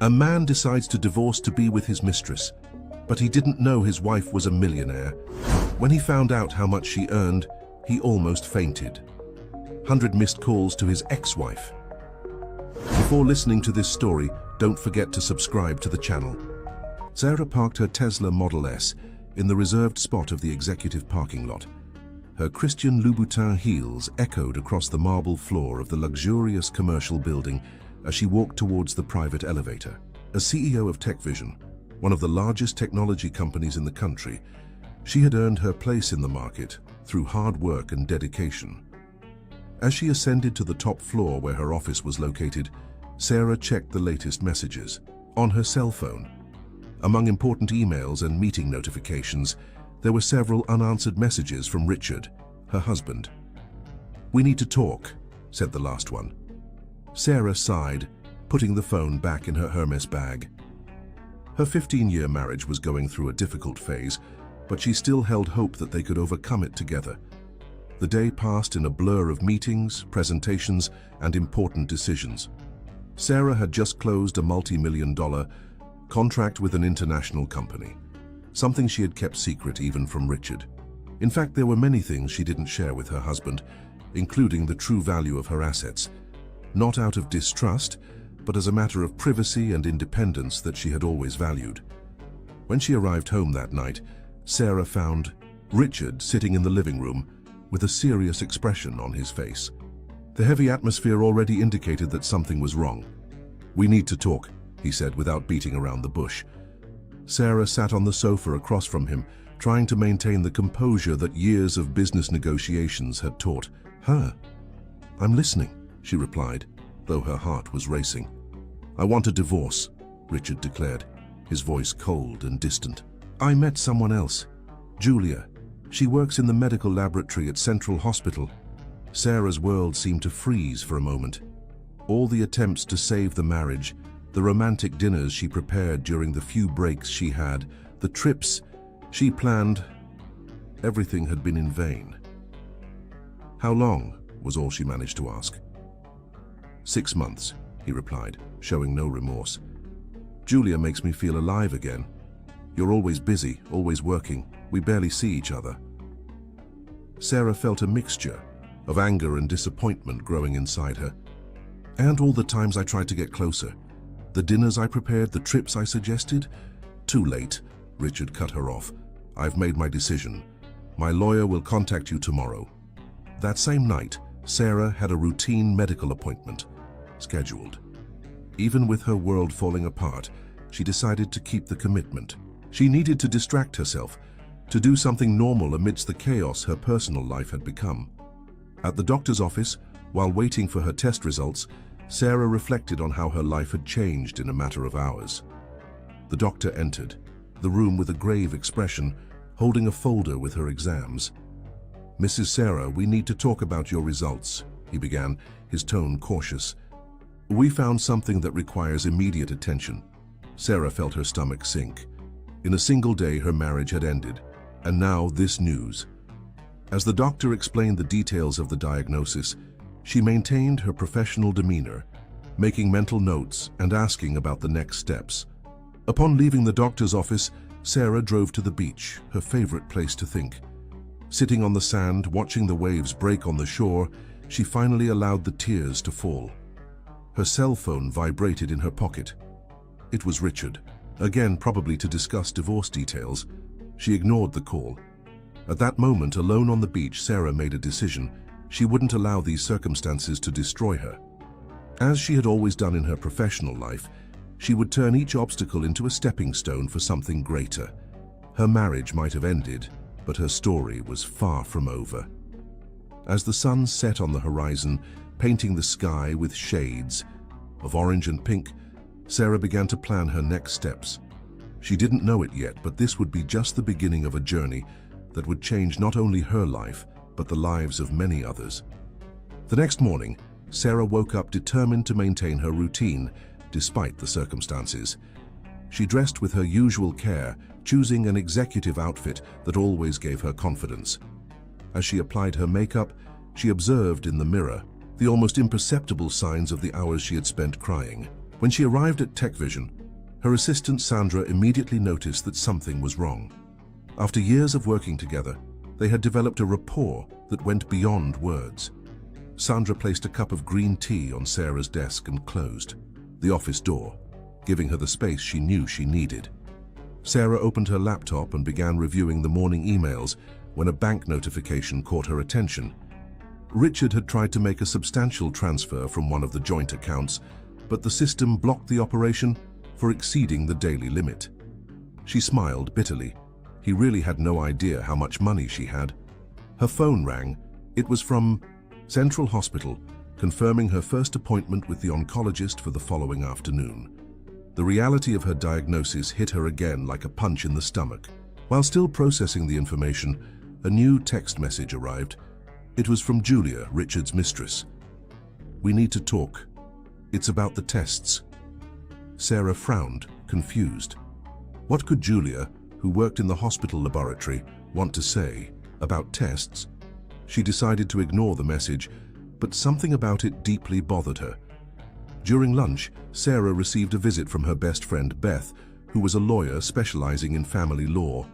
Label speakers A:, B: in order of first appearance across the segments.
A: A man decides to divorce to be with his mistress, but he didn't know his wife was a millionaire. When he found out how much she earned, he almost fainted. 100 missed calls to his ex-wife. Before listening to this story, don't forget to subscribe to the channel. Sarah parked her Tesla Model S in the reserved spot of the executive parking lot. Her Christian Louboutin heels echoed across the marble floor of the luxurious commercial building as she walked towards the private elevator. As CEO of TechVision, one of the largest technology companies in the country, she had earned her place in the market through hard work and dedication. As she ascended to the top floor where her office was located, Sarah checked the latest messages on her cell phone. Among important emails and meeting notifications, there were several unanswered messages from Richard, her husband. "We need to talk," said the last one. Sarah sighed, putting the phone back in her Hermes bag. Her 15-year marriage was going through a difficult phase, but she still held hope that they could overcome it together. The day passed in a blur of meetings, presentations, and important decisions. Sarah had just closed a multi-million-dollar contract with an international company, something she had kept secret even from Richard. In fact, there were many things she didn't share with her husband, including the true value of her assets, not out of distrust, but as a matter of privacy and independence that she had always valued. When she arrived home that night, Sarah found Richard sitting in the living room with a serious expression on his face. The heavy atmosphere already indicated that something was wrong. "We need to talk," he said without beating around the bush. Sarah sat on the sofa across from him, trying to maintain the composure that years of business negotiations had taught her. "I'm listening," she replied, though her heart was racing. "I want a divorce," Richard declared, his voice cold and distant. "I met someone else, Julia. She works in the medical laboratory at Central Hospital." Sarah's world seemed to freeze for a moment. All the attempts to save the marriage, the romantic dinners she prepared during the few breaks she had, the trips she planned, everything had been in vain. "How long?" was all she managed to ask. 6 months, he replied, showing no remorse. "Julia makes me feel alive again. You're always busy, always working. We barely see each other." Sarah felt a mixture of anger and disappointment growing inside her. "And all the times I tried to get closer. The dinners I prepared, the trips I suggested. Too late," Richard cut her off. "I've made my decision. My lawyer will contact you tomorrow." That same night, Sarah had a routine medical appointment scheduled. Even with her world falling apart, she decided to keep the commitment. She needed to distract herself, to do something normal amidst the chaos her personal life had become. At the doctor's office, while waiting for her test results, Sarah reflected on how her life had changed in a matter of hours. The doctor entered, the room with a grave expression, holding a folder with her exams. "Mrs. Sarah, we need to talk about your results," he began, his tone cautious. "We found something that requires immediate attention." Sarah felt her stomach sink. In a single day, her marriage had ended, and now this news. As the doctor explained the details of the diagnosis, she maintained her professional demeanor, making mental notes and asking about the next steps. Upon leaving the doctor's office, Sarah drove to the beach, her favorite place to think. Sitting on the sand, watching the waves break on the shore, she finally allowed the tears to fall. Her cell phone vibrated in her pocket. It was Richard, again probably to discuss divorce details. She ignored the call. At that moment, alone on the beach, Sarah made a decision. She wouldn't allow these circumstances to destroy her. As she had always done in her professional life, she would turn each obstacle into a stepping stone for something greater. Her marriage might have ended, but her story was far from over. As the sun set on the horizon, painting the sky with shades of orange and pink, Sarah began to plan her next steps. She didn't know it yet, but this would be just the beginning of a journey that would change not only her life, but the lives of many others. The next morning, Sarah woke up determined to maintain her routine, despite the circumstances. She dressed with her usual care, choosing an executive outfit that always gave her confidence. As she applied her makeup, she observed in the mirror the almost imperceptible signs of the hours she had spent crying. When she arrived at TechVision, her assistant Sandra immediately noticed that something was wrong. After years of working together, they had developed a rapport that went beyond words. Sandra placed a cup of green tea on Sarah's desk and closed the office door, giving her the space she knew she needed. Sarah opened her laptop and began reviewing the morning emails when a bank notification caught her attention. Richard had tried to make a substantial transfer from one of the joint accounts, but the system blocked the operation for exceeding the daily limit. She smiled bitterly. He really had no idea how much money she had. Her phone rang. It was from Central Hospital, confirming her first appointment with the oncologist for the following afternoon. The reality of her diagnosis hit her again like a punch in the stomach. While still processing the information, a new text message arrived. It was from Julia, Richard's mistress. "We need to talk. It's about the tests." Sarah frowned, confused. What could Julia, who worked in the hospital laboratory, want to say about tests? She decided to ignore the message, but something about it deeply bothered her. During lunch, Sarah received a visit from her best friend Beth, who was a lawyer specializing in family law.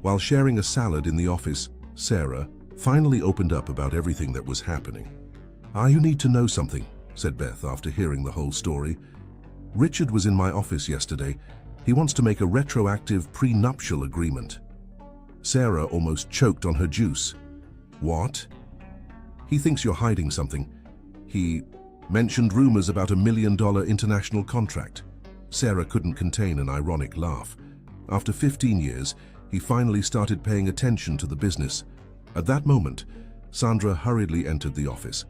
A: While sharing a salad in the office, Sarah finally opened up about everything that was happening. "You need to know something," said Beth after hearing the whole story. "Richard was in my office yesterday. He wants to make a retroactive prenuptial agreement." Sarah almost choked on her juice. "What?" "He thinks you're hiding something. He mentioned rumors about $1 million international contract." Sarah couldn't contain an ironic laugh. After 15 years, he finally started paying attention to the business. At that moment, Sandra hurriedly entered the office.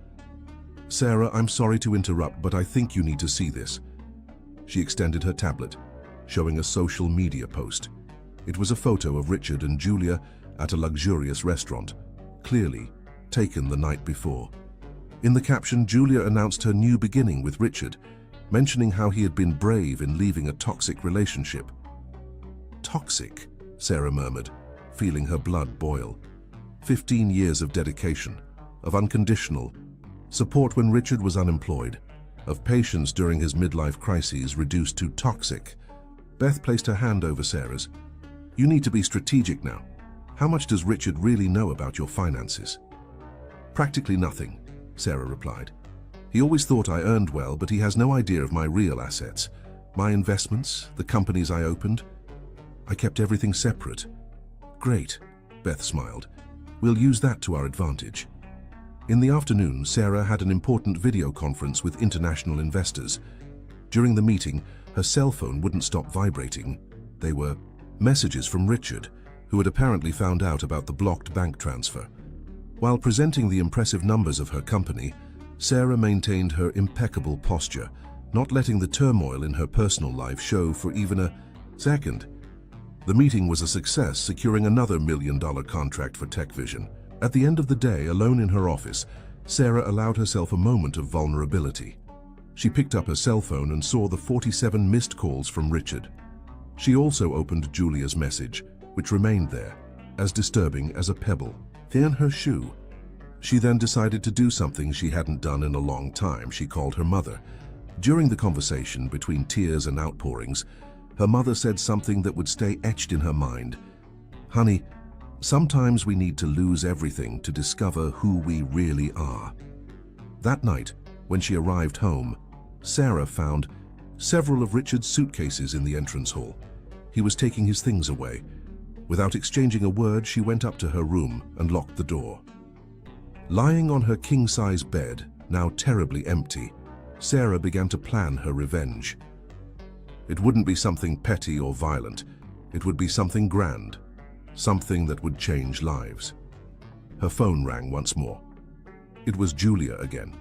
A: "Sarah, I'm sorry to interrupt, but I think you need to see this." She extended her tablet, showing a social media post. It was a photo of Richard and Julia at a luxurious restaurant, clearly taken the night before. In the caption, Julia announced her new beginning with Richard, mentioning how he had been brave in leaving a toxic relationship. "Toxic?" Sarah murmured, feeling her blood boil. 15 years of dedication, of unconditional support when Richard was unemployed, of patience during his midlife crises reduced to toxic. Beth placed her hand over Sarah's. "You need to be strategic now. How much does Richard really know about your finances?" "Practically nothing," Sarah replied. "He always thought I earned well, but he has no idea of my real assets, my investments, the companies I opened. I kept everything separate." "Great," Beth smiled. "We'll use that to our advantage." In the afternoon, Sarah had an important video conference with international investors. During the meeting, her cell phone wouldn't stop vibrating. They were messages from Richard, who had apparently found out about the blocked bank transfer. While presenting the impressive numbers of her company, Sarah maintained her impeccable posture, not letting the turmoil in her personal life show for even a second. The meeting was a success, securing another $1 million contract for TechVision. At the end of the day, alone in her office, Sarah allowed herself a moment of vulnerability. She picked up her cell phone and saw the 47 missed calls from Richard. She also opened Julia's message, which remained there, as disturbing as a pebble, in her shoe. She then decided to do something she hadn't done in a long time. She called her mother. During the conversation, between tears and outpourings, her mother said something that would stay etched in her mind. "Honey, sometimes we need to lose everything to discover who we really are." That night, when she arrived home, Sarah found several of Richard's suitcases in the entrance hall. He was taking his things away. Without exchanging a word, she went up to her room and locked the door. Lying on her king-size bed, now terribly empty, Sarah began to plan her revenge. It wouldn't be something petty or violent. It would be something grand, something that would change lives. Her phone rang once more. It was Julia again.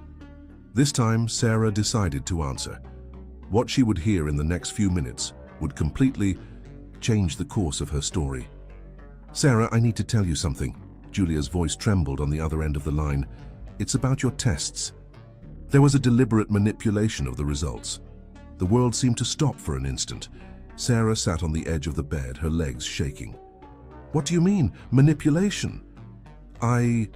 A: This time, Sarah decided to answer. What she would hear in the next few minutes would completely change the course of her story. "Sarah, I need to tell you something." Julia's voice trembled on the other end of the line. "It's about your tests. There was a deliberate manipulation of the results." The world seemed to stop for an instant. Sarah sat on the edge of the bed, her legs shaking. "What do you mean, manipulation?" I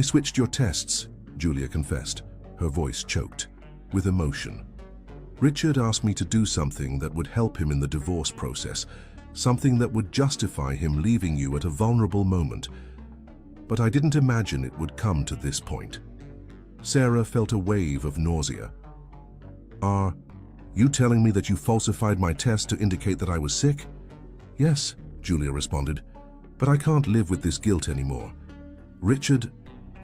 A: switched your tests," Julia confessed, her voice choked with emotion. Richard asked me to do something that would help him in the divorce process, something that would justify him leaving you at a vulnerable moment. But I didn't imagine it would come to this point. Sarah felt a wave of nausea. Are you telling me that you falsified my test to indicate that I was sick? Yes, Julia responded, but I can't live with this guilt anymore. Richard,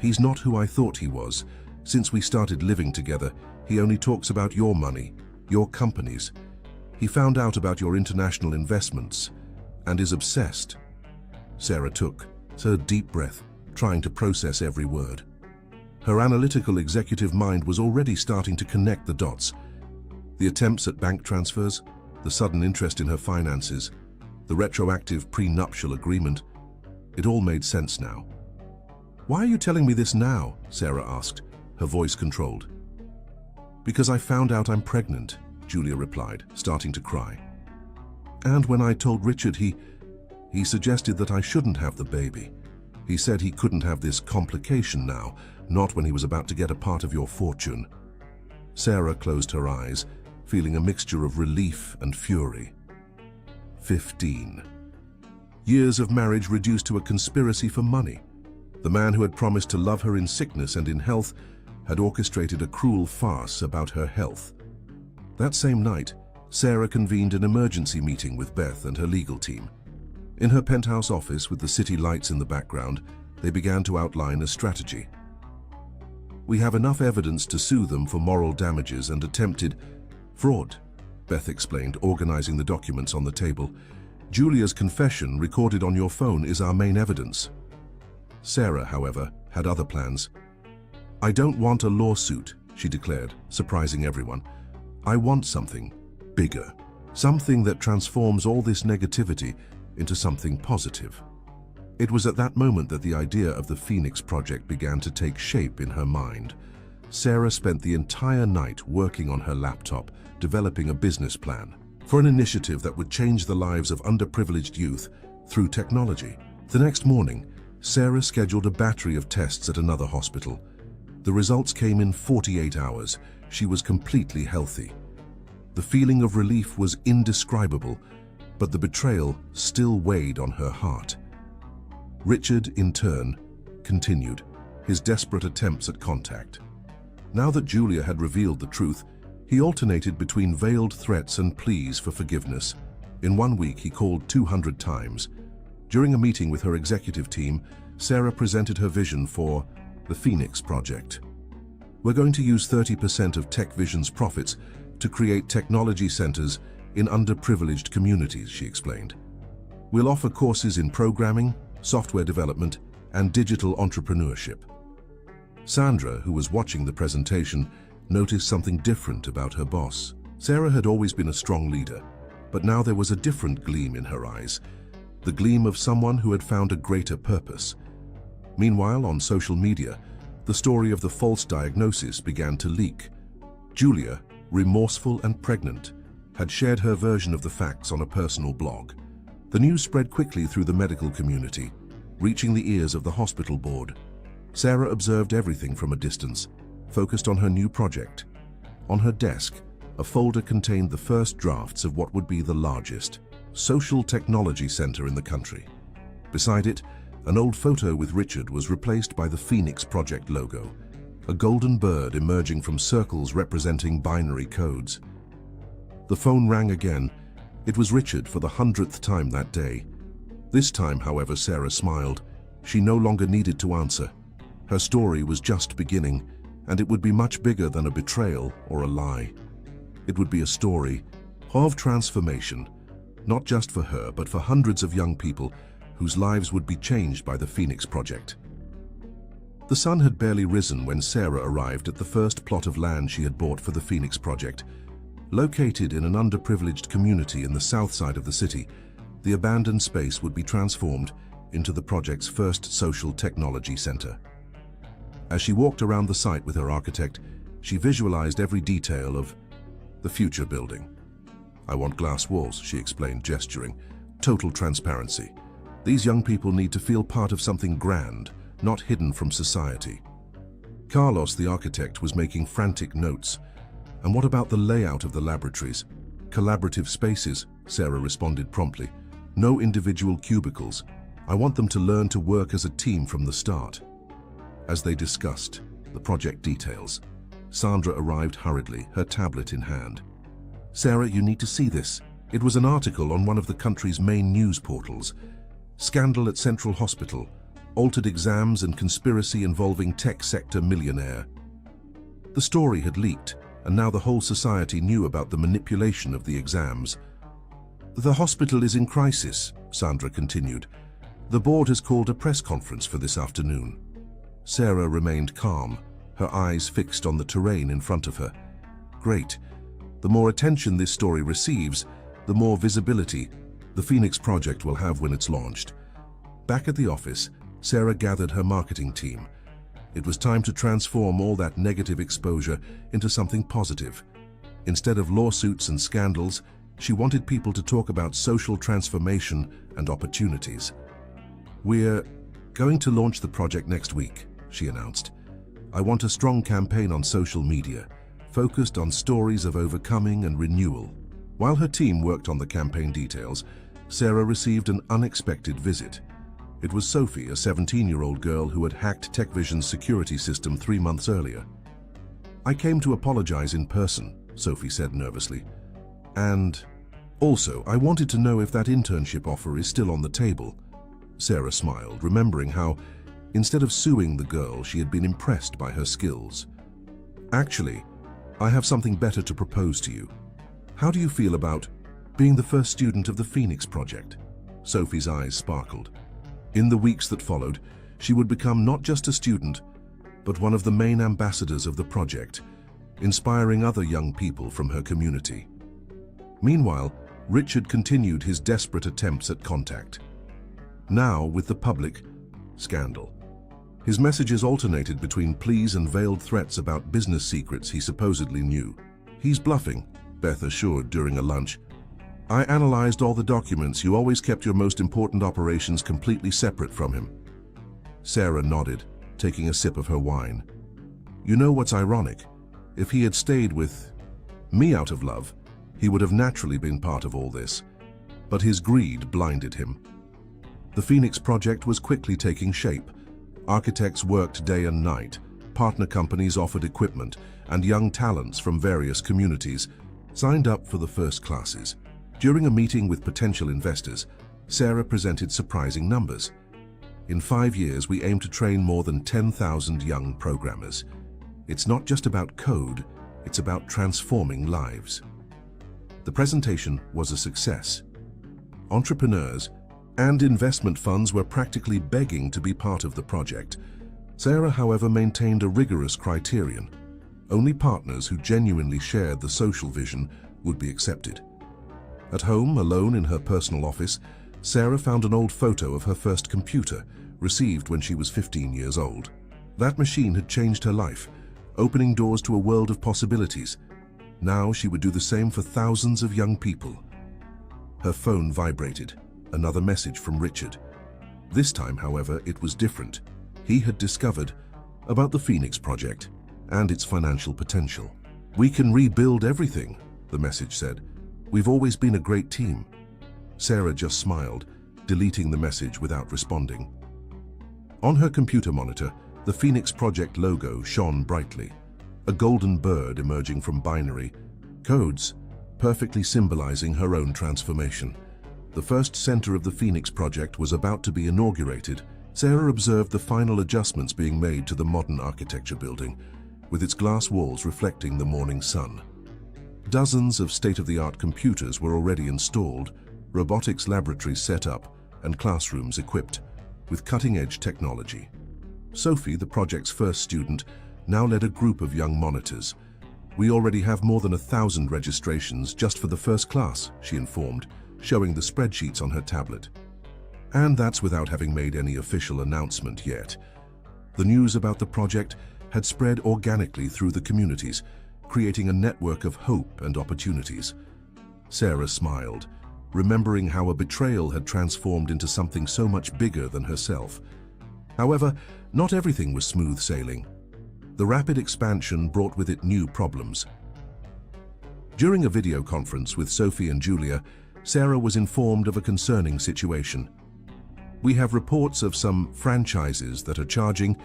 A: he's not who I thought he was. Since we started living together, he only talks about your money, your companies. He found out about your international investments and is obsessed. Sarah took a deep breath, trying to process every word. Her analytical executive mind was already starting to connect the dots. The attempts at bank transfers, the sudden interest in her finances, the retroactive prenuptial agreement, it all made sense now. Why are you telling me this now? Sarah asked, her voice controlled. Because I found out I'm pregnant, Julia replied, starting to cry. And when I told Richard, he suggested that I shouldn't have the baby. He said he couldn't have this complication now, not when he was about to get a part of your fortune. Sarah closed her eyes, feeling a mixture of relief and fury. 15. Years of marriage reduced to a conspiracy for money. The man who had promised to love her in sickness and in health had orchestrated a cruel farce about her health. That same night, Sarah convened an emergency meeting with Beth and her legal team. In her penthouse office with the city lights in the background, they began to outline a strategy. We have enough evidence to sue them for moral damages and attempted fraud, Beth explained, organizing the documents on the table. Julia's confession recorded on your phone is our main evidence. Sarah, however, had other plans. I don't want a lawsuit, she declared, surprising everyone. I want something bigger, something that transforms all this negativity into something positive. It was at that moment that the idea of the Phoenix Project began to take shape in her mind. Sarah spent the entire night working on her laptop, developing a business plan for an initiative that would change the lives of underprivileged youth through technology. The next morning, Sarah scheduled a battery of tests at another hospital. The results came in 48 hours. She was completely healthy. The feeling of relief was indescribable, but the betrayal still weighed on her heart. Richard, in turn, continued his desperate attempts at contact. Now that Julia had revealed the truth, he alternated between veiled threats and pleas for forgiveness. In 1 week, he called 200 times. During a meeting with her executive team, Sarah presented her vision for the Phoenix Project. We're going to use 30% of TechVision's profits to create technology centers in underprivileged communities, she explained. We'll offer courses in programming, software development, and digital entrepreneurship. Sandra, who was watching the presentation, noticed something different about her boss. Sarah had always been a strong leader, but now there was a different gleam in her eyes, the gleam of someone who had found a greater purpose. Meanwhile, on social media, the story of the false diagnosis began to leak. Julia, remorseful and pregnant, had shared her version of the facts on a personal blog. The news spread quickly through the medical community, reaching the ears of the hospital board. Sarah observed everything from a distance, focused on her new project. On her desk, a folder contained the first drafts of what would be the largest social technology center in the country. Beside it, an old photo with Richard was replaced by the Phoenix Project logo, a golden bird emerging from circles representing binary codes. The phone rang again. It was Richard for the 100th time that day. This time, however, Sarah smiled. She no longer needed to answer. Her story was just beginning, and it would be much bigger than a betrayal or a lie. It would be a story of transformation, not just for her, but for hundreds of young people whose lives would be changed by the Phoenix Project. The sun had barely risen when Sarah arrived at the first plot of land she had bought for the Phoenix Project. Located in an underprivileged community in the south side of the city, the abandoned space would be transformed into the project's first social technology center. As she walked around the site with her architect, she visualized every detail of the future building. I want glass walls, she explained, gesturing. Total transparency. These young people need to feel part of something grand, not hidden from society. Carlos, the architect, was making frantic notes. And what about the layout of the laboratories? Collaborative spaces, Sarah responded promptly. No individual cubicles. I want them to learn to work as a team from the start. As they discussed the project details, Sandra arrived hurriedly, her tablet in hand. Sarah, you need to see this. It was an article on one of the country's main news portals. Scandal at Central Hospital. Altered exams and conspiracy involving tech sector millionaire. The story had leaked, and now the whole society knew about the manipulation of the exams. The hospital is in crisis, Sandra continued. The board has called a press conference for this afternoon. Sarah remained calm, her eyes fixed on the terrain in front of her. Great. The more attention this story receives, the more visibility the Phoenix Project will have when it's launched. Back at the office, Sarah gathered her marketing team. It was time to transform all that negative exposure into something positive. Instead of lawsuits and scandals, she wanted people to talk about social transformation and opportunities. We're going to launch the project next week, she announced. I want a strong campaign on social media, focused on stories of overcoming and renewal. While her team worked on the campaign details, Sarah received an unexpected visit. It was Sophie, a 17-year-old girl who had hacked TechVision's security system 3 months earlier. I came to apologize in person, Sophie said nervously. And also, I wanted to know if that internship offer is still on the table. Sarah smiled, remembering how, instead of suing the girl, she had been impressed by her skills. Actually, I have something better to propose to you. How do you feel about being the first student of the Phoenix Project? Sophie's eyes sparkled. In the weeks that followed, she would become not just a student, but one of the main ambassadors of the project, inspiring other young people from her community. Meanwhile, Richard continued his desperate attempts at contact. Now, with the public, scandal. His messages alternated between pleas and veiled threats about business secrets he supposedly knew. He's bluffing, Beth assured during a lunch. I analyzed all the documents. You always kept your most important operations completely separate from him. Sarah nodded, taking a sip of her wine. You know what's ironic? If he had stayed with me out of love, he would have naturally been part of all this. But his greed blinded him. The Phoenix Project was quickly taking shape. Architects worked day and night, partner companies offered equipment, and young talents from various communities signed up for the first classes. During a meeting with potential investors, Sarah presented surprising numbers. In 5 years, we aim to train more than 10,000 young programmers. It's not just about code, it's about transforming lives. The presentation was a success. Entrepreneurs and investment funds were practically begging to be part of the project. Sarah, however, maintained a rigorous criterion. Only partners who genuinely shared the social vision would be accepted. At home, alone in her personal office, Sarah found an old photo of her first computer, received when she was 15 years old. That machine had changed her life, opening doors to a world of possibilities. Now she would do the same for thousands of young people. Her phone vibrated, another message from Richard. This time, however, it was different. He had discovered about the Phoenix Project and its financial potential. We can rebuild everything, the message said. We've always been a great team. Sarah just smiled, deleting the message without responding. On her computer monitor, the Phoenix Project logo shone brightly, a golden bird emerging from binary codes, perfectly symbolizing her own transformation. The first center of the Phoenix Project was about to be inaugurated. Sarah observed the final adjustments being made to the modern architecture building, with its glass walls reflecting the morning sun. Dozens of state-of-the-art computers were already installed, robotics laboratories set up, and classrooms equipped with cutting-edge technology. Sophie, the project's first student, now led a group of young monitors. We already have more than 1,000 registrations just for the first class, she informed, showing the spreadsheets on her tablet. And that's without having made any official announcement yet. The news about the project had spread organically through the communities, creating a network of hope and opportunities. Sarah smiled, remembering how a betrayal had transformed into something so much bigger than herself. However, not everything was smooth sailing. The rapid expansion brought with it new problems. During a video conference with Sophie and Julia, Sarah was informed of a concerning situation. "We have reports of some franchises that are charging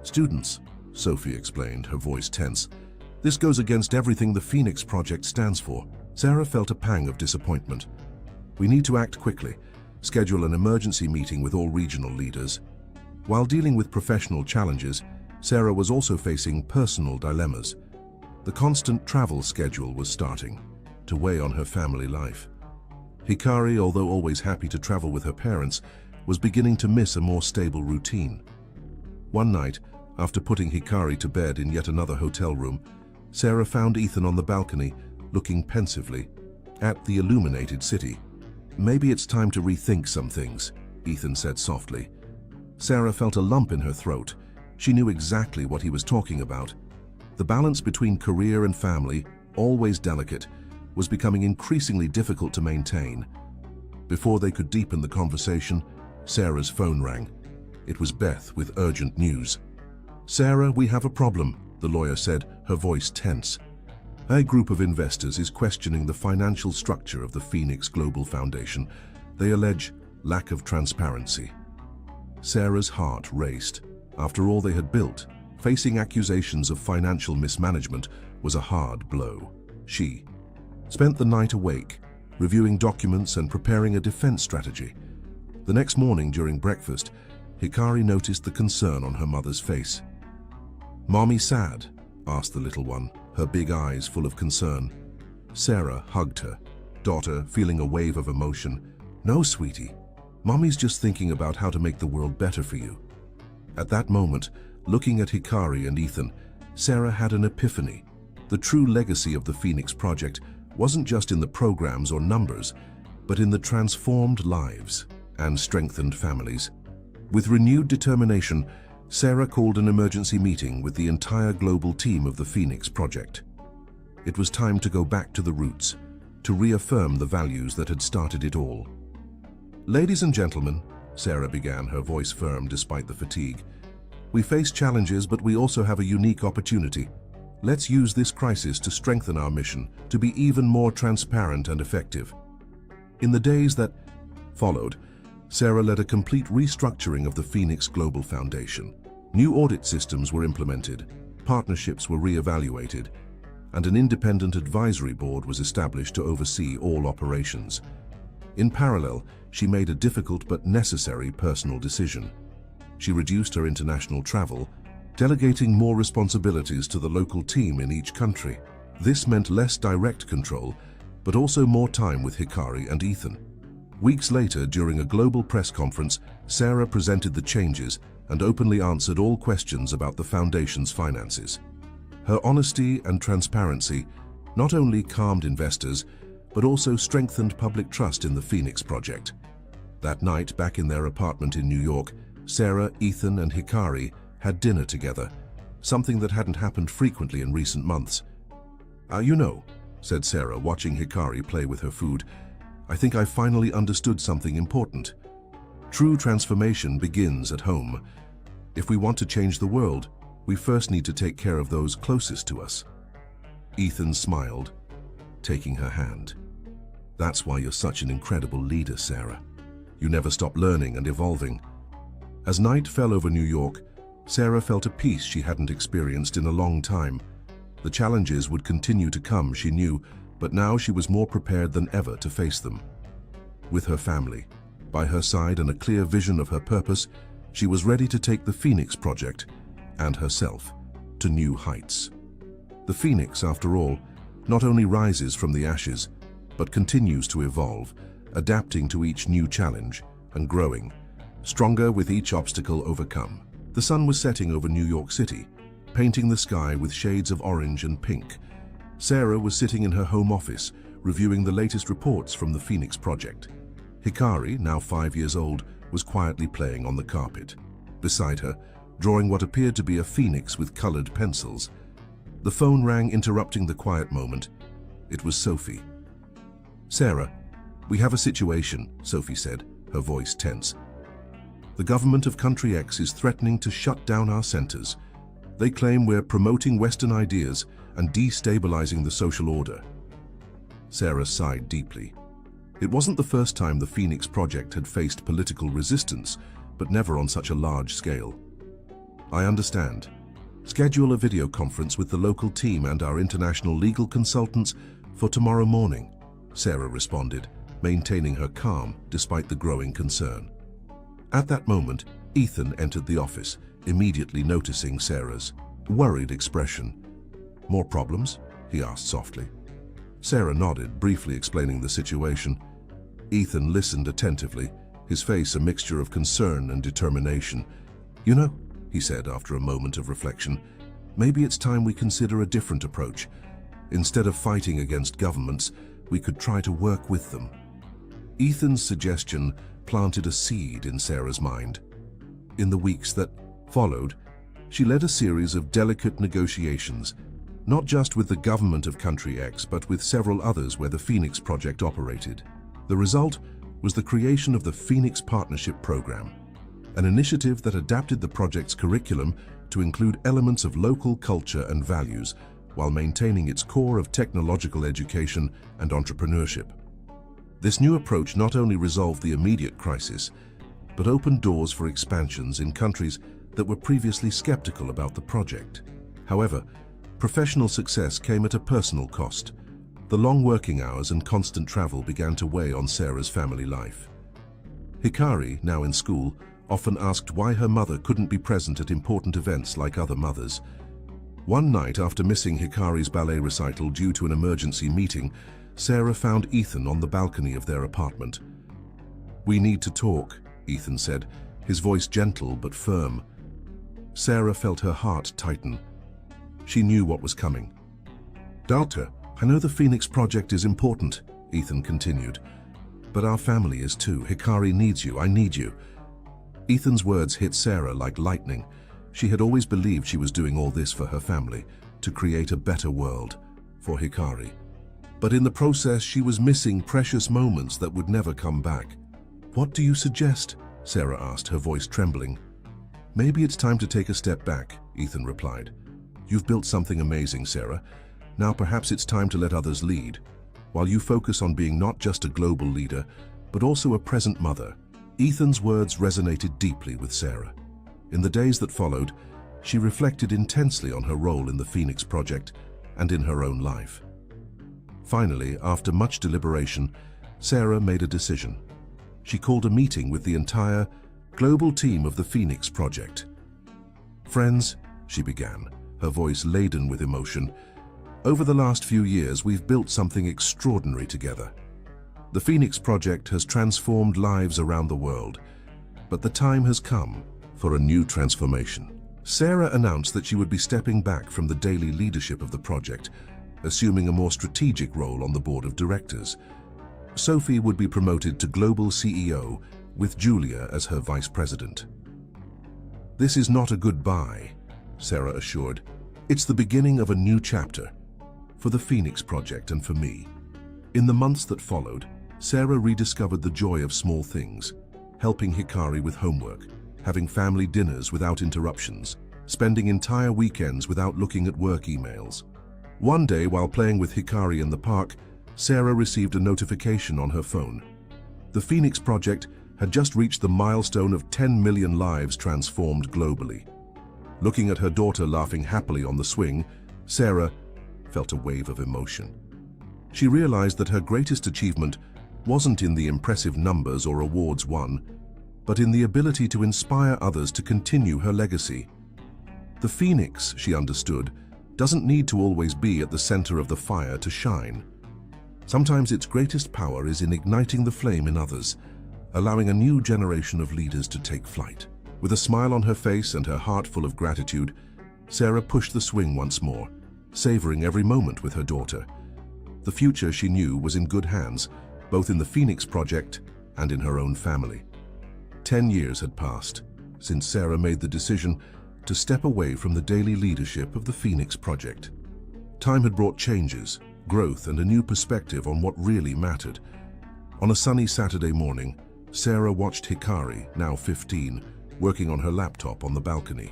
A: students," Sophie explained, her voice tense. "This goes against everything the Phoenix Project stands for." Sarah felt a pang of disappointment. "We need to act quickly. Schedule an emergency meeting with all regional leaders." While dealing with professional challenges, Sarah was also facing personal dilemmas. The constant travel schedule was starting to weigh on her family life. Hikari, although always happy to travel with her parents, was beginning to miss a more stable routine. One night, after putting Hikari to bed in yet another hotel room, Sarah found Ethan on the balcony, looking pensively at the illuminated city. "Maybe it's time to rethink some things," Ethan said softly. Sarah felt a lump in her throat. She knew exactly what he was talking about. The balance between career and family, always delicate, was becoming increasingly difficult to maintain. Before they could deepen the conversation, Sarah's phone rang. It was Beth with urgent news. "Sarah, we have a problem," the lawyer said, her voice tense. "A group of investors is questioning the financial structure of the Phoenix Global Foundation. They allege lack of transparency." Sarah's heart raced. After all they had built, facing accusations of financial mismanagement was a hard blow. She spent the night awake, reviewing documents and preparing a defense strategy. The next morning during breakfast, Hikari noticed the concern on her mother's face. "Mommy sad?" asked the little one, her big eyes full of concern. Sarah hugged her daughter, feeling a wave of emotion. "No, sweetie. Mommy's just thinking about how to make the world better for you." At that moment, looking at Hikari and Ethan, Sarah had an epiphany. The true legacy of the Phoenix Project wasn't just in the programs or numbers, but in the transformed lives and strengthened families. With renewed determination, Sarah called an emergency meeting with the entire global team of the Phoenix Project. It was time to go back to the roots, to reaffirm the values that had started it all. "Ladies and gentlemen," Sarah began, her voice firm despite the fatigue, "we face challenges, but we also have a unique opportunity. Let's use this crisis to strengthen our mission, to be even more transparent and effective." In the days that followed, Sarah led a complete restructuring of the Phoenix Global Foundation. New audit systems were implemented, partnerships were re-evaluated, and an independent advisory board was established to oversee all operations. In parallel, she made a difficult but necessary personal decision. She reduced her international travel, delegating more responsibilities to the local team in each country. This meant less direct control, but also more time with Hikari and Ethan. Weeks later, during a global press conference, Sarah presented the changes and openly answered all questions about the foundation's finances. Her honesty and transparency not only calmed investors, but also strengthened public trust in the Phoenix Project. That night, back in their apartment in New York, Sarah, Ethan, and Hikari had dinner together, something that hadn't happened frequently in recent months. You know," said Sarah, watching Hikari play with her food, "I think I finally understood something important. True transformation begins at home. If we want to change the world, we first need to take care of those closest to us." Ethan smiled, taking her hand. "That's why you're such an incredible leader, Sarah. You never stop learning and evolving." As night fell over New York, Sarah felt a peace she hadn't experienced in a long time. The challenges would continue to come, she knew, but now she was more prepared than ever to face them. With her family by her side and a clear vision of her purpose, she was ready to take the Phoenix Project and herself to new heights. The Phoenix, after all, not only rises from the ashes, but continues to evolve, adapting to each new challenge and growing, stronger with each obstacle overcome. The sun was setting over New York City, painting the sky with shades of orange and pink. Sarah was sitting in her home office, reviewing the latest reports from the Phoenix Project. Hikari, now 5 years old, was quietly playing on the carpet. Beside her, drawing what appeared to be a phoenix with colored pencils. The phone rang, interrupting the quiet moment. It was Sophie. "Sarah, we have a situation," Sophie said, her voice tense. "The government of Country X is threatening to shut down our centers. They claim we're promoting Western ideas and destabilizing the social order." Sarah sighed deeply. It wasn't the first time the Phoenix Project had faced political resistance, but never on such a large scale. I understand. Schedule a video conference with the local team and our international legal consultants for tomorrow morning, Sarah responded, maintaining her calm despite the growing concern. At that moment, Ethan entered the office, immediately noticing Sarah's worried expression. "More problems?" he asked softly. Sarah nodded, briefly explaining the situation. Ethan listened attentively, his face a mixture of concern and determination. "You know," he said after a moment of reflection, "maybe it's time we consider a different approach. Instead of fighting against governments, we could try to work with them." Ethan's suggestion planted a seed in Sarah's mind. In the weeks that followed, she led a series of delicate negotiations, not just with the government of Country X, but with several others where the Phoenix Project operated. The result was the creation of the Phoenix Partnership Program, an initiative that adapted the project's curriculum to include elements of local culture and values while maintaining its core of technological education and entrepreneurship. This new approach not only resolved the immediate crisis, but opened doors for expansions in countries that were previously skeptical about the project. However, professional success came at a personal cost. The long working hours and constant travel began to weigh on Sarah's family life. Hikari, now in school, often asked why her mother couldn't be present at important events like other mothers. One night, after missing Hikari's ballet recital due to an emergency meeting, Sarah found Ethan on the balcony of their apartment. "We need to talk," Ethan said, his voice gentle but firm. Sarah felt her heart tighten. She knew what was coming. "Doctor, I know the Phoenix Project is important," Ethan continued, "but our family is too. Hikari needs you. I need you." Ethan's words hit Sarah like lightning. She had always believed she was doing all this for her family, to create a better world for Hikari. But in the process, she was missing precious moments that would never come back. "What do you suggest?" Sarah asked, her voice trembling. "Maybe it's time to take a step back," Ethan replied. "You've built something amazing, Sarah. Now perhaps it's time to let others lead, while you focus on being not just a global leader, but also a present mother." Ethan's words resonated deeply with Sarah. In the days that followed, she reflected intensely on her role in the Phoenix Project and in her own life. Finally, after much deliberation, Sarah made a decision. She called a meeting with the entire global team of the Phoenix Project. "Friends," she began, her voice laden with emotion, "over the last few years we've built something extraordinary together. The Phoenix Project has transformed lives around the world, but the time has come for a new transformation." Sarah announced that she would be stepping back from the daily leadership of the project, assuming a more strategic role on the board of directors. Sophie would be promoted to global CEO, with Julia as her vice president. "This is not a goodbye," Sarah assured. "It's the beginning of a new chapter for the Phoenix Project and for me." In the months that followed, Sarah rediscovered the joy of small things, helping Hikari with homework, having family dinners without interruptions, spending entire weekends without looking at work emails. One day, while playing with Hikari in the park, Sarah received a notification on her phone. The Phoenix Project had just reached the milestone of 10 million lives transformed globally. Looking at her daughter laughing happily on the swing, Sarah felt a wave of emotion. She realized that her greatest achievement wasn't in the impressive numbers or awards won, but in the ability to inspire others to continue her legacy. The Phoenix, she understood, doesn't need to always be at the center of the fire to shine. Sometimes its greatest power is in igniting the flame in others, allowing a new generation of leaders to take flight. With a smile on her face and her heart full of gratitude, Sarah pushed the swing once more, savoring every moment with her daughter. The future, she knew, was in good hands, both in the Phoenix Project and in her own family. 10 years had passed since Sarah made the decision to step away from the daily leadership of the Phoenix Project. Time had brought changes, growth, and a new perspective on what really mattered. On a sunny Saturday morning, Sarah watched Hikari, now 15, working on her laptop on the balcony.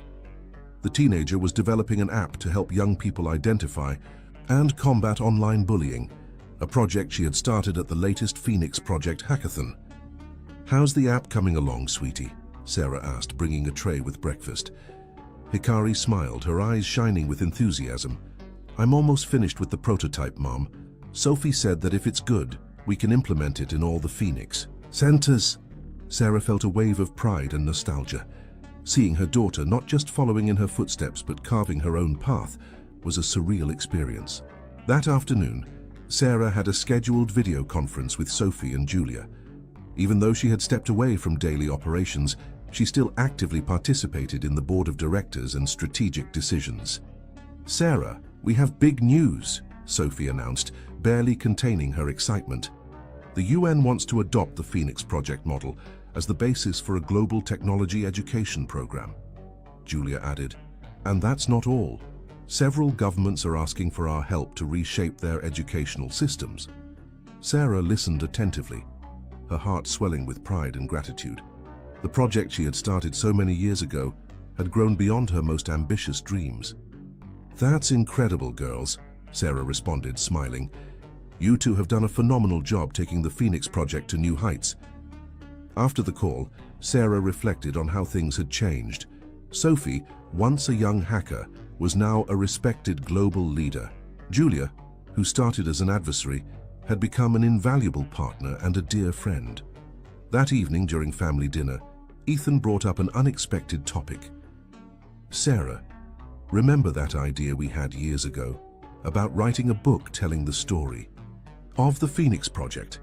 A: The teenager was developing an app to help young people identify and combat online bullying, a project she had started at the latest Phoenix Project hackathon. "How's the app coming along, sweetie?" Sarah asked, bringing a tray with breakfast. Hikari smiled, her eyes shining with enthusiasm. "I'm almost finished with the prototype, Mom. Sophie said that if it's good, we can implement it in all the Phoenix centers." Sarah felt a wave of pride and nostalgia. Seeing her daughter not just following in her footsteps but carving her own path was a surreal experience. That afternoon, Sarah had a scheduled video conference with Sophie and Julia. Even though she had stepped away from daily operations, she still actively participated in the board of directors and strategic decisions. "Sarah, we have big news," Sophie announced, barely containing her excitement. "The UN wants to adopt the Phoenix Project model as the basis for a global technology education program." Julia added, "And that's not all. Several governments are asking for our help to reshape their educational systems." Sarah listened attentively, her heart swelling with pride and gratitude. The project she had started so many years ago had grown beyond her most ambitious dreams. "That's incredible, girls," Sarah responded, smiling. "You two have done a phenomenal job taking the Phoenix Project to new heights." After the call, Sarah reflected on how things had changed. Sophie, once a young hacker, was now a respected global leader. Julia, who started as an adversary, had become an invaluable partner and a dear friend. That evening during family dinner, Ethan brought up an unexpected topic. "Sarah, remember that idea we had years ago about writing a book telling the story of the Phoenix Project?"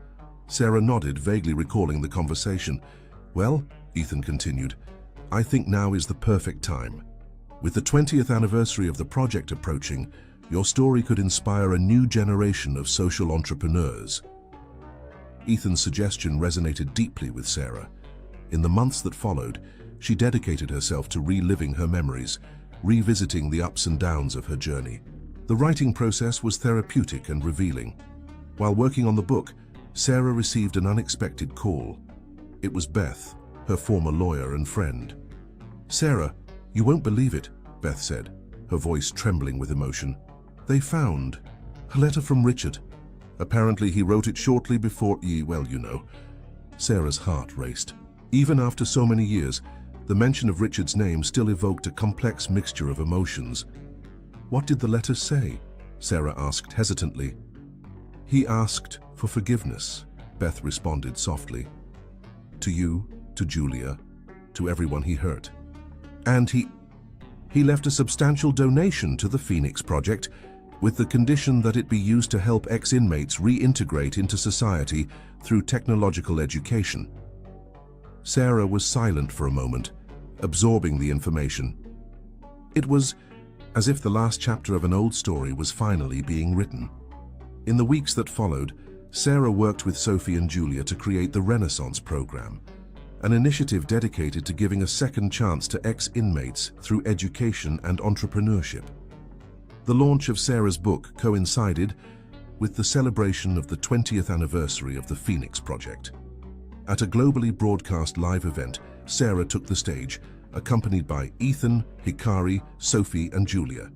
A: Sarah nodded, vaguely recalling the conversation. "Well," Ethan continued, "I think now is the perfect time. With the 20th anniversary of the project approaching, your story could inspire a new generation of social entrepreneurs." Ethan's suggestion resonated deeply with Sarah. In the months that followed, she dedicated herself to reliving her memories, revisiting the ups and downs of her journey. The writing process was therapeutic and revealing. While working on the book, Sarah received an unexpected call. It was Beth, her former lawyer and friend. "Sarah, you won't believe it," Beth said, her voice trembling with emotion. "They found a letter from Richard. Apparently he wrote it shortly before well, you know." Sarah's heart raced. Even after so many years, the mention of Richard's name still evoked a complex mixture of emotions. "What did the letter say?" Sarah asked hesitantly. "He asked for forgiveness," Beth responded softly. "To you, to Julia, to everyone he hurt. And he left a substantial donation to the Phoenix Project, with the condition that it be used to help ex-inmates reintegrate into society through technological education." Sarah was silent for a moment, absorbing the information. It was as if the last chapter of an old story was finally being written. In the weeks that followed, Sarah worked with Sophie and Julia to create the Renaissance program, an initiative dedicated to giving a second chance to ex-inmates through education and entrepreneurship. The launch of Sarah's book coincided with the celebration of the 20th anniversary of the Phoenix Project. At a globally broadcast live event, Sarah took the stage, accompanied by Ethan, Hikari, Sophie, and Julia.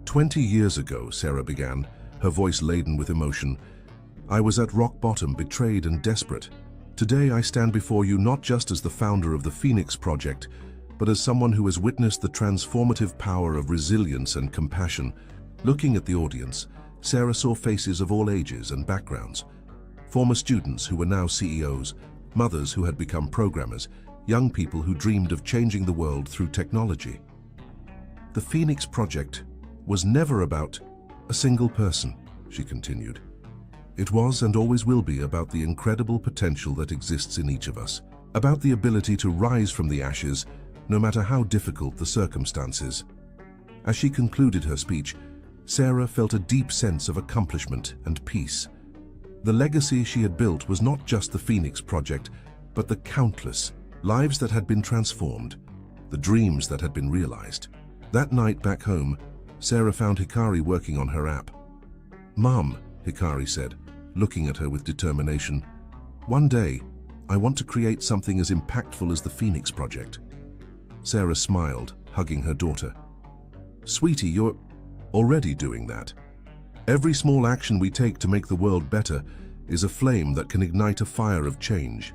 A: 20 years ago, Sarah began, her voice laden with emotion, "I was at rock bottom, betrayed and desperate. Today I stand before you not just as the founder of the Phoenix Project, but as someone who has witnessed the transformative power of resilience and compassion." Looking at the audience, Sarah saw faces of all ages and backgrounds. Former students who were now CEOs, mothers who had become programmers, young people who dreamed of changing the world through technology. "The Phoenix Project was never about a single person," she continued. "It was and always will be about the incredible potential that exists in each of us, about the ability to rise from the ashes, no matter how difficult the circumstances." As she concluded her speech, Sarah felt a deep sense of accomplishment and peace. The legacy she had built was not just the Phoenix Project, but the countless lives that had been transformed, the dreams that had been realized. That night back home, Sarah found Hikari working on her app. "Mom," Hikari said, looking at her with determination, "one day, I want to create something as impactful as the Phoenix Project." Sarah smiled, hugging her daughter. "Sweetie, you're already doing that. Every small action we take to make the world better is a flame that can ignite a fire of change.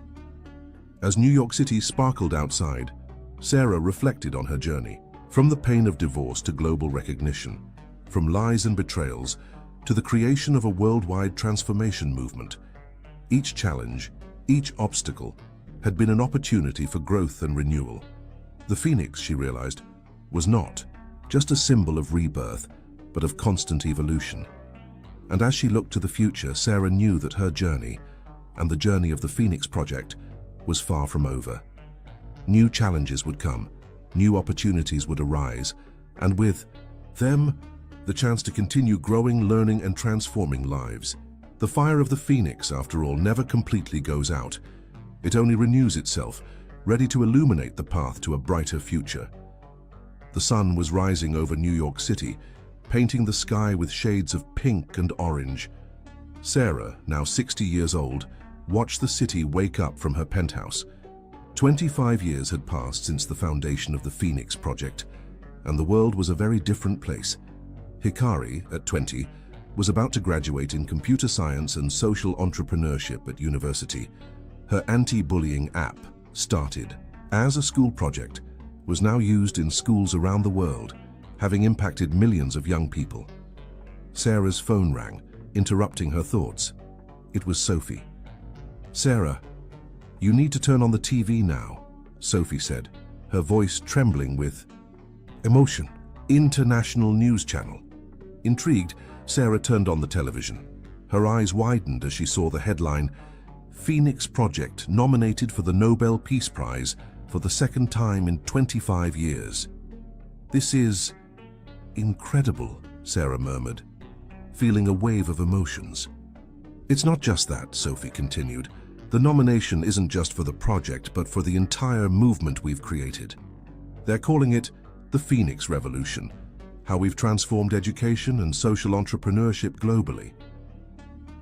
A: As New York City sparkled outside, Sarah reflected on her journey. From the pain of divorce to global recognition, from lies and betrayals to the creation of a worldwide transformation movement, each challenge, each obstacle, had been an opportunity for growth and renewal. The phoenix, she realized, was not just a symbol of rebirth, but of constant evolution. And as she looked to the future, Sarah knew that her journey, and the journey of the Phoenix Project, was far from over. New challenges would come, new opportunities would arise, and with them, the chance to continue growing, learning, and transforming lives. The fire of the phoenix, after all, never completely goes out. It only renews itself, ready to illuminate the path to a brighter future. The sun was rising over New York City, painting the sky with shades of pink and orange. Sarah, now 60 years old, watched the city wake up from her penthouse. 25 years had passed since the foundation of the Phoenix Project, and the world was a very different place. Hikari, at 20, was about to graduate in computer science and social entrepreneurship at university. Her anti-bullying app, Started, as a school project, was now used in schools around the world, having impacted millions of young people. Sarah's phone rang, interrupting her thoughts. It was Sophie. "Sarah, you need to turn on the TV now," Sophie said, her voice trembling with emotion. International news channel. Intrigued, Sarah turned on the television. Her eyes widened as she saw the headline, "Phoenix Project nominated for the Nobel Peace Prize for the second time in 25 years. "This is incredible," Sarah murmured, feeling a wave of emotions. "It's not just that," Sophie continued. "The nomination isn't just for the project, but for the entire movement we've created. They're calling it the Phoenix Revolution, how we've transformed education and social entrepreneurship globally."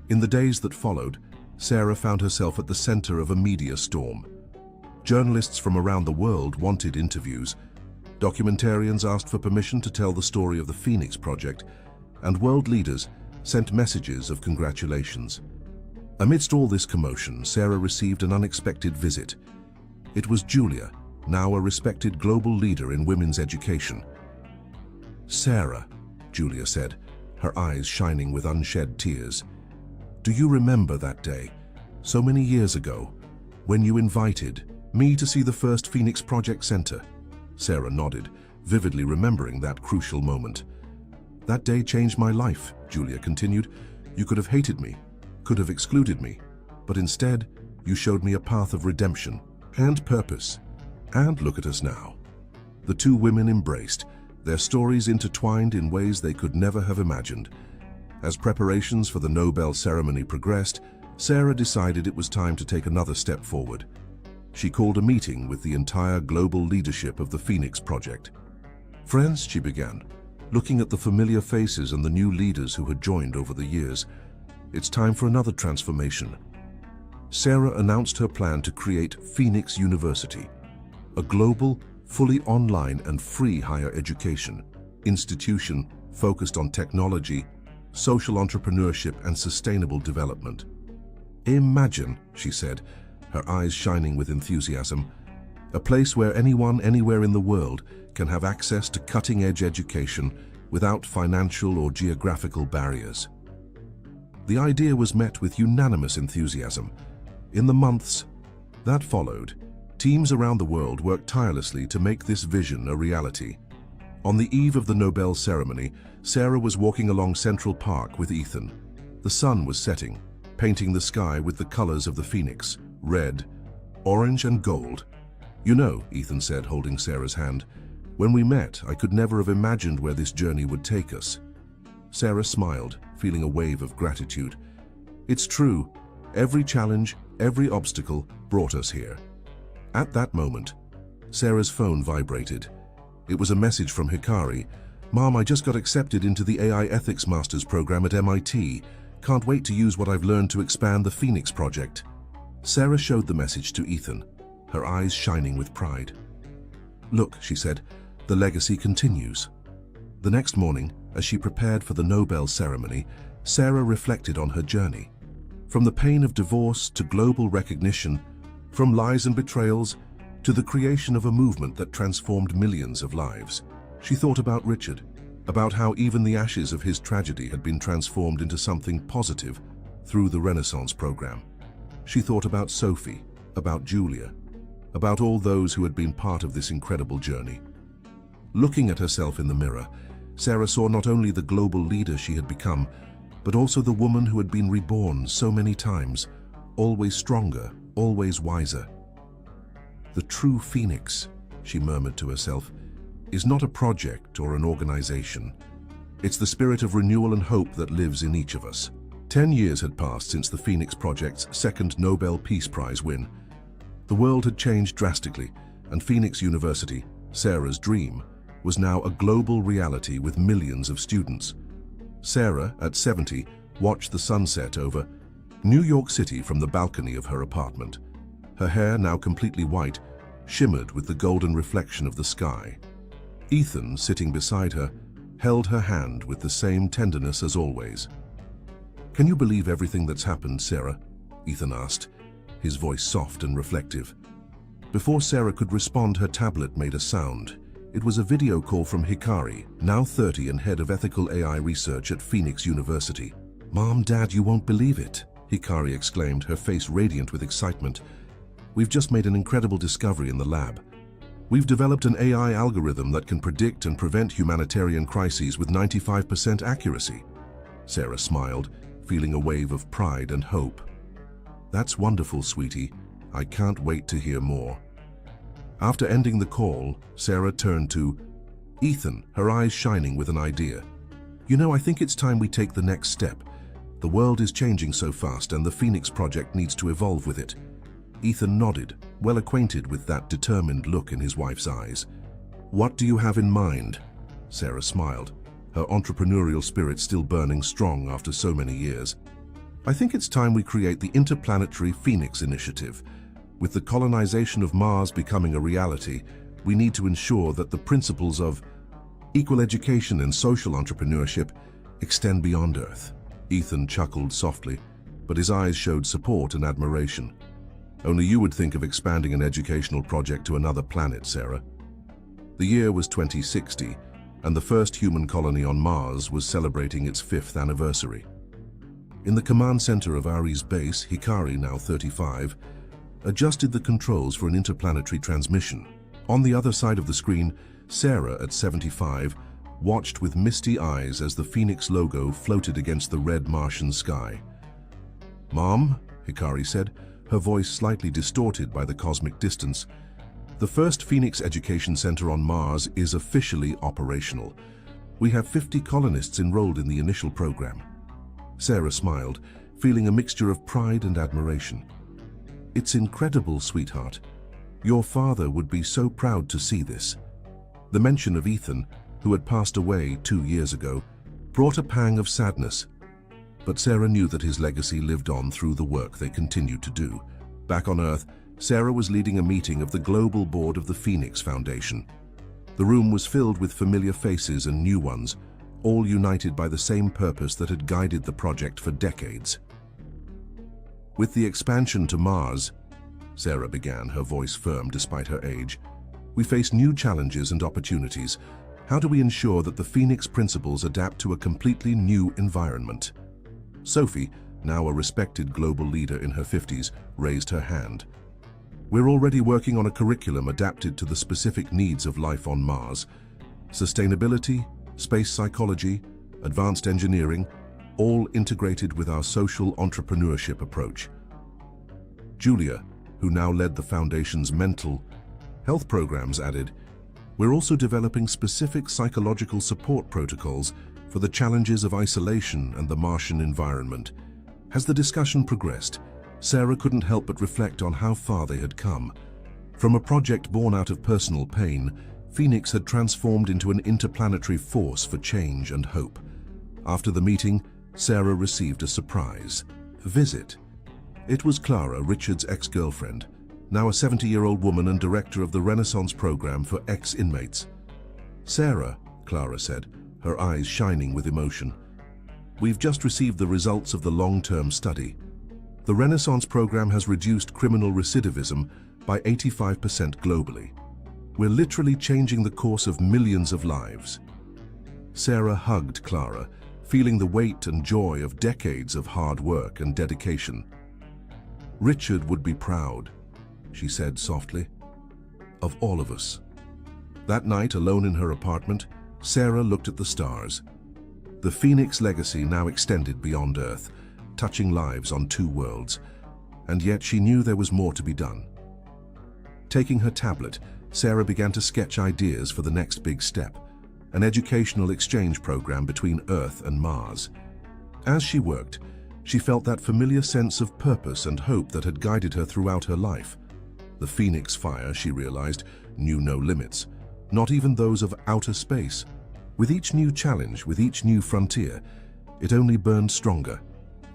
A: In the days that followed, Sarah found herself at the center of a media storm. Journalists from around the world wanted interviews. Documentarians asked for permission to tell the story of the Phoenix Project, and world leaders sent messages of congratulations. Amidst all this commotion, Sarah received an unexpected visit. It was Julia, now a respected global leader in women's education. "Sarah," Julia said, her eyes shining with unshed tears, "do you remember that day, so many years ago, when you invited me to see the first Phoenix Project Center?" Sarah nodded, vividly remembering that crucial moment. "That day changed my life," Julia continued. "You could have hated me, could have excluded me, but instead, you showed me a path of redemption and purpose. And look at us now." The two women embraced, their stories intertwined in ways they could never have imagined. As preparations for the Nobel ceremony progressed, Sarah decided it was time to take another step forward. She called a meeting with the entire global leadership of the Phoenix Project. "Friends," she began, looking at the familiar faces and the new leaders who had joined over the years, "it's time for another transformation." Sarah announced her plan to create Phoenix University, a global, fully online and free higher education institution focused on technology, social entrepreneurship, and sustainable development. "Imagine," she said, her eyes shining with enthusiasm, "a place where anyone, anywhere in the world can have access to cutting-edge education without financial or geographical barriers." The idea was met with unanimous enthusiasm. In the months that followed, teams around the world worked tirelessly to make this vision a reality. On the eve of the Nobel ceremony, Sarah was walking along Central Park with Ethan. The sun was setting, painting the sky with the colors of the phoenix, red, orange, and gold. "You know," Ethan said, holding Sarah's hand, "when we met, I could never have imagined where this journey would take us." Sarah smiled, feeling a wave of gratitude. "It's true. Every challenge, every obstacle brought us here." At that moment, Sarah's phone vibrated. It was a message from Hikari. "Mom, I just got accepted into the AI Ethics Masters program at MIT. Can't wait to use what I've learned to expand the Phoenix Project." Sarah showed the message to Ethan, her eyes shining with pride. "Look," she said, "the legacy continues." The next morning, As she prepared for the Nobel ceremony, Sarah reflected on her journey. From the pain of divorce to global recognition, from lies and betrayals to the creation of a movement that transformed millions of lives. She thought about Richard, about how even the ashes of his tragedy had been transformed into something positive through the Renaissance program. She thought about Sophie, about Julia, about all those who had been part of this incredible journey. Looking at herself in the mirror, Sarah saw not only the global leader she had become, but also the woman who had been reborn so many times, always stronger, always wiser. The true Phoenix, she murmured to herself, is not a project or an organization. It's the spirit of renewal and hope that lives in each of us. 10 years had passed since the Phoenix Project's second Nobel Peace Prize win. The world had changed drastically, and Phoenix University, Sarah's dream, was now a global reality with millions of students. Sarah, at 70, watched the sunset over New York City from the balcony of her apartment. Her hair, now completely white, shimmered with the golden reflection of the sky. Ethan, sitting beside her, held her hand with the same tenderness as always. "Can you believe everything that's happened, Sarah?" Ethan asked, his voice soft and reflective. Before Sarah could respond, her tablet made a sound. It was a video call from Hikari, now 30 and head of ethical AI research at Phoenix University. "Mom, Dad, you won't believe it," Hikari exclaimed, her face radiant with excitement. "We've just made an incredible discovery in the lab. We've developed an AI algorithm that can predict and prevent humanitarian crises with 95% accuracy." Sarah smiled, feeling a wave of pride and hope. "That's wonderful, sweetie. I can't wait to hear more." After ending the call, Sarah turned to Ethan, her eyes shining with an idea. "You know, I think it's time we take the next step. The world is changing so fast and the Phoenix Project needs to evolve with it." Ethan nodded, well acquainted with that determined look in his wife's eyes. "What do you have in mind?" Sarah smiled, her entrepreneurial spirit still burning strong after so many years. "I think it's time we create the Interplanetary Phoenix Initiative. With the colonization of Mars becoming a reality, we need to ensure that the principles of equal education and social entrepreneurship extend beyond Earth." Ethan chuckled softly, but his eyes showed support and admiration. "Only you would think of expanding an educational project to another planet, Sarah." The year was 2060, and the first human colony on Mars was celebrating its 5th anniversary. In the command center of Ares base, Hikari, now 35, adjusted the controls for an interplanetary transmission. On the other side of the screen, Sarah, at 75, watched with misty eyes as the Phoenix logo floated against the red Martian sky. "Mom," Hikari said, her voice slightly distorted by the cosmic distance, "the first Phoenix Education Center on Mars is officially operational. We have 50 colonists enrolled in the initial program." Sarah smiled, feeling a mixture of pride and admiration. "It's incredible, sweetheart. Your father would be so proud to see this." The mention of Ethan, who had passed away 2 years ago, brought a pang of sadness. But Sarah knew that his legacy lived on through the work they continued to do. Back on Earth, Sarah was leading a meeting of the global board of the Phoenix Foundation. The room was filled with familiar faces and new ones, all united by the same purpose that had guided the project for decades. "With the expansion to Mars," Sarah began, her voice firm despite her age, "we face new challenges and opportunities. How do we ensure that the Phoenix principles adapt to a completely new environment?" Sophie, now a respected global leader in her 50s, raised her hand. "We're already working on a curriculum adapted to the specific needs of life on Mars. Sustainability, space psychology, advanced engineering, all integrated with our social entrepreneurship approach." Julia, who now led the Foundation's mental health programs, added, "We're also developing specific psychological support protocols for the challenges of isolation and the Martian environment." As the discussion progressed, Sarah couldn't help but reflect on how far they had come. From a project born out of personal pain, Phoenix had transformed into an interplanetary force for change and hope. After the meeting, Sarah received a surprise visit. It was Clara, Richard's ex-girlfriend, now a 70-year-old woman and director of the Renaissance program for ex-inmates. "Sarah," Clara said, her eyes shining with emotion. "We've just received the results of the long-term study. The Renaissance program has reduced criminal recidivism by 85% globally. We're literally changing the course of millions of lives." Sarah hugged Clara, feeling the weight and joy of decades of hard work and dedication. "Richard would be proud," she said softly, "of all of us." That night, alone in her apartment, Sarah looked at the stars. The Phoenix legacy now extended beyond Earth, touching lives on 2 worlds, and yet she knew there was more to be done. Taking her tablet, Sarah began to sketch ideas for the next big step, an educational exchange program between Earth and Mars. As she worked, she felt that familiar sense of purpose and hope that had guided her throughout her life. The Phoenix fire, she realized, knew no limits, not even those of outer space. With each new challenge, with each new frontier, it only burned stronger,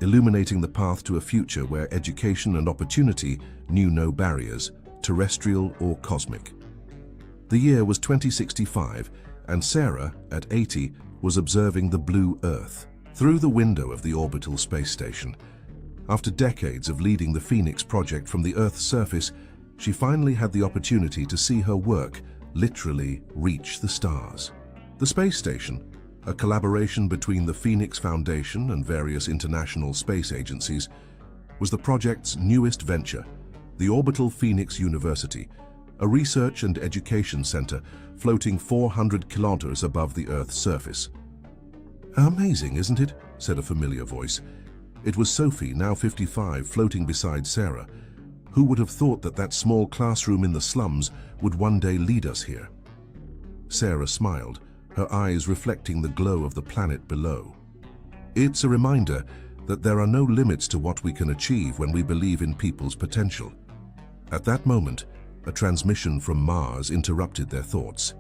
A: illuminating the path to a future where education and opportunity knew no barriers, terrestrial or cosmic. The year was 2065, and Sarah, at 80, was observing the blue Earth through the window of the orbital space station. After decades of leading the Phoenix project from the Earth's surface, she finally had the opportunity to see her work literally reach the stars. The space station, a collaboration between the Phoenix Foundation and various international space agencies, was the project's newest venture, the Orbital Phoenix University, a research and education center floating 400 kilometers above the Earth's surface. "Amazing, isn't it?" said a familiar voice. It was Sophie, now 55, floating beside Sarah. Who would have thought that that small classroom in the slums would one day lead us here? Sarah smiled, her eyes reflecting the glow of the planet below. "It's a reminder that there are no limits to what we can achieve when we believe in people's potential." At that moment, a transmission from Mars interrupted their thoughts.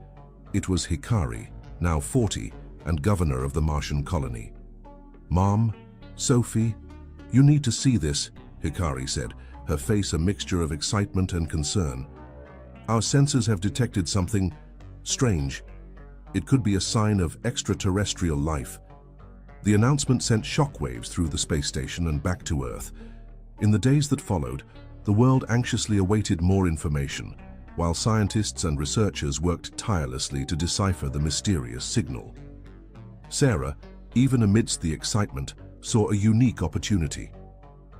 A: It was Hikari, now 40, and governor of the Martian colony. "Mom, Sophie, you need to see this," Hikari said, her face a mixture of excitement and concern. "Our sensors have detected something strange. It could be a sign of extraterrestrial life." The announcement sent shockwaves through the space station and back to Earth. In the days that followed, the world anxiously awaited more information, while scientists and researchers worked tirelessly to decipher the mysterious signal. Sarah, even amidst the excitement, saw a unique opportunity.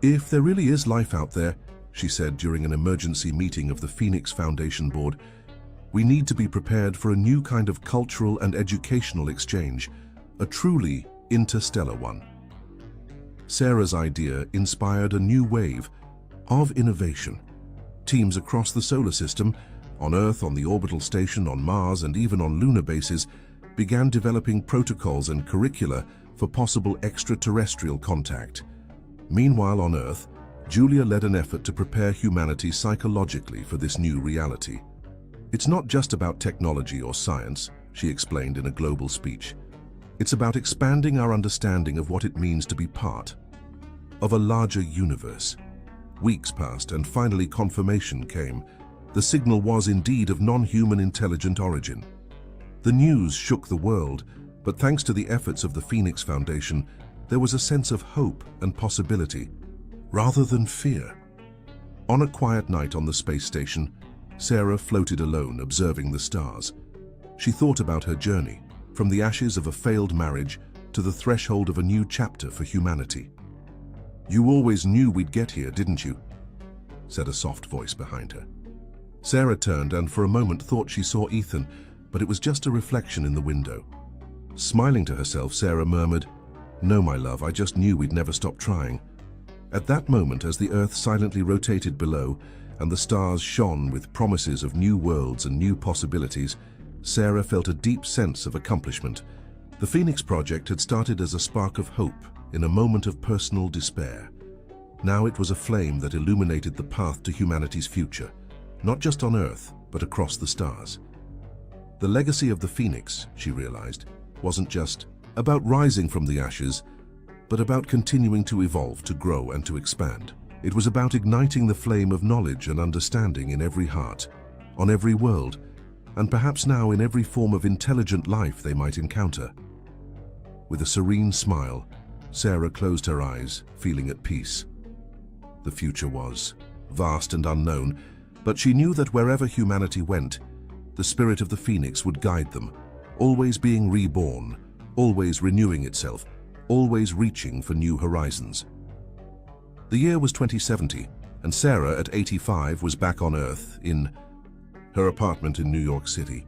A: "If there really is life out there," she said during an emergency meeting of the Phoenix Foundation board, "we need to be prepared for a new kind of cultural and educational exchange, a truly interstellar one." Sarah's idea inspired a new wave of innovation. Teams across the solar system, on Earth, on the orbital station, on Mars, and even on lunar bases, began developing protocols and curricula for possible extraterrestrial contact. Meanwhile, on Earth, Julia led an effort to prepare humanity psychologically for this new reality. "It's not just about technology or science," she explained in a global speech. "It's about expanding our understanding of what it means to be part of a larger universe." Weeks passed and finally confirmation came. The signal was indeed of non-human intelligent origin. The news shook the world, but thanks to the efforts of the Phoenix Foundation, there was a sense of hope and possibility, rather than fear. On a quiet night on the space station, Sarah floated alone, observing the stars. She thought about her journey, from the ashes of a failed marriage to the threshold of a new chapter for humanity. "You always knew we'd get here, didn't you?" said a soft voice behind her. Sarah turned and for a moment thought she saw Ethan, but it was just a reflection in the window. Smiling to herself, Sarah murmured, "No, my love, I just knew we'd never stop trying." At that moment, as the Earth silently rotated below and the stars shone with promises of new worlds and new possibilities, Sarah felt a deep sense of accomplishment. The Phoenix Project had started as a spark of hope in a moment of personal despair. Now it was a flame that illuminated the path to humanity's future, not just on Earth, but across the stars. The legacy of the Phoenix, she realized, wasn't just about rising from the ashes, but about continuing to evolve, to grow, and to expand. It was about igniting the flame of knowledge and understanding in every heart, on every world, and perhaps now in every form of intelligent life they might encounter. With a serene smile, Sarah closed her eyes, feeling at peace. The future was vast and unknown, but she knew that wherever humanity went, the spirit of the Phoenix would guide them, always being reborn, always renewing itself, always reaching for new horizons. The year was 2070, and Sarah, at 85, was back on Earth in her apartment in New York City.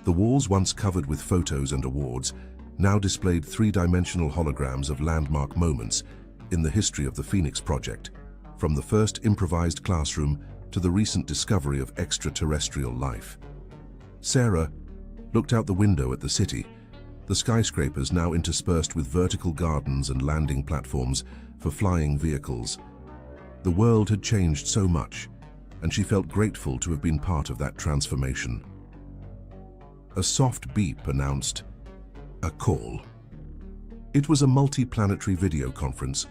A: The walls, once covered with photos and awards, now displayed three-dimensional holograms of landmark moments in the history of the Phoenix Project, from the first improvised classroom to the recent discovery of extraterrestrial life. Sarah looked out the window at the city, the skyscrapers now interspersed with vertical gardens and landing platforms for flying vehicles. The world had changed so much, and she felt grateful to have been part of that transformation. A soft beep announced a call. It was a multi-planetary video conference.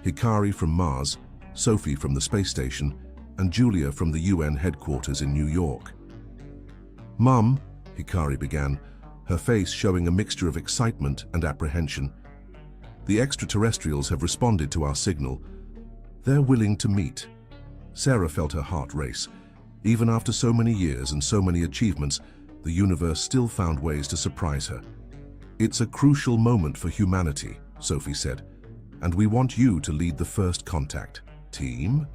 A: Hikari from Mars, Sophie from the space station, and Julia from the UN headquarters in New York. "Mum," Hikari began, her face showing a mixture of excitement and apprehension. "The extraterrestrials have responded to our signal. They're willing to meet." Sarah felt her heart race. Even after so many years and so many achievements, the universe still found ways to surprise her. "It's a crucial moment for humanity," Sophie said, "and we want you to lead the first contact." "Team?"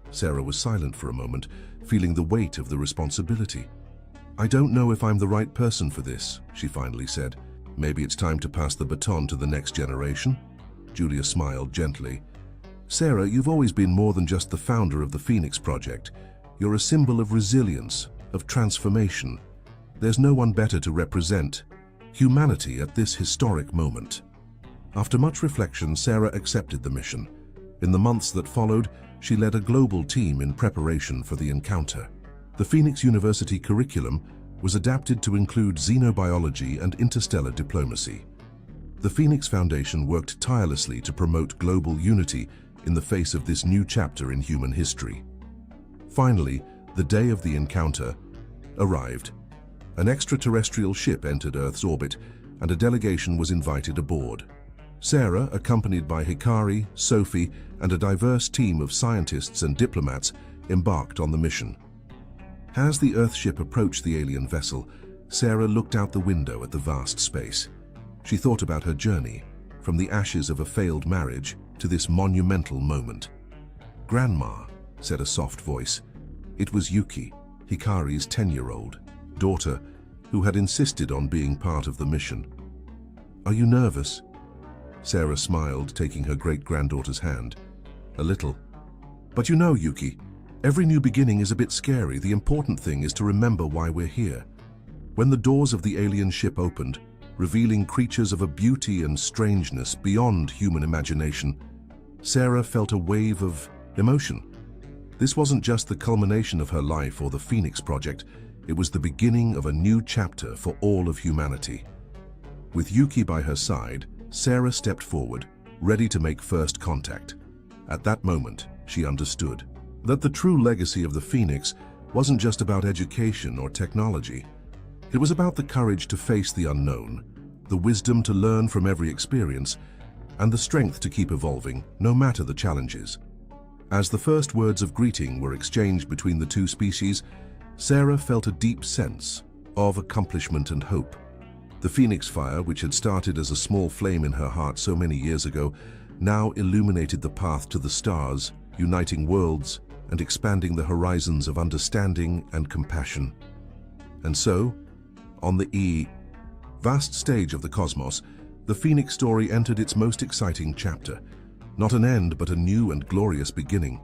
A: Sarah was silent for a moment, feeling the weight of the responsibility. "I don't know if I'm the right person for this," she finally said. "Maybe it's time to pass the baton to the next generation?" Julia smiled gently. "Sarah, you've always been more than just the founder of the Phoenix Project. You're a symbol of resilience, of transformation. There's no one better to represent humanity at this historic moment." After much reflection, Sarah accepted the mission. In the months that followed, she led a global team in preparation for the encounter. The Phoenix University curriculum was adapted to include xenobiology and interstellar diplomacy. The Phoenix Foundation worked tirelessly to promote global unity in the face of this new chapter in human history. Finally, the day of the encounter arrived. An extraterrestrial ship entered Earth's orbit, and a delegation was invited aboard. Sarah, accompanied by Hikari, Sophie, and a diverse team of scientists and diplomats, embarked on the mission. As the Earth ship approached the alien vessel, Sarah looked out the window at the vast space. She thought about her journey, from the ashes of a failed marriage to this monumental moment. "Grandma," said a soft voice. It was Yuki, Hikari's 10-year-old daughter, who had insisted on being part of the mission. "Are you nervous?" Sarah smiled, taking her great-granddaughter's hand. "A little. But you know, Yuki, every new beginning is a bit scary. The important thing is to remember why we're here." When the doors of the alien ship opened, revealing creatures of a beauty and strangeness beyond human imagination, Sarah felt a wave of emotion. This wasn't just the culmination of her life or the Phoenix Project, it was the beginning of a new chapter for all of humanity. With Yuki by her side, Sarah stepped forward, ready to make first contact. At that moment, she understood that the true legacy of the Phoenix wasn't just about education or technology. It was about the courage to face the unknown, the wisdom to learn from every experience, and the strength to keep evolving, no matter the challenges. As the first words of greeting were exchanged between the two species, Sarah felt a deep sense of accomplishment and hope. The Phoenix Fire, which had started as a small flame in her heart so many years ago, now illuminated the path to the stars, uniting worlds and expanding the horizons of understanding and compassion. And so, on the vast stage of the cosmos, the Phoenix story entered its most exciting chapter. Not an end, but a new and glorious beginning.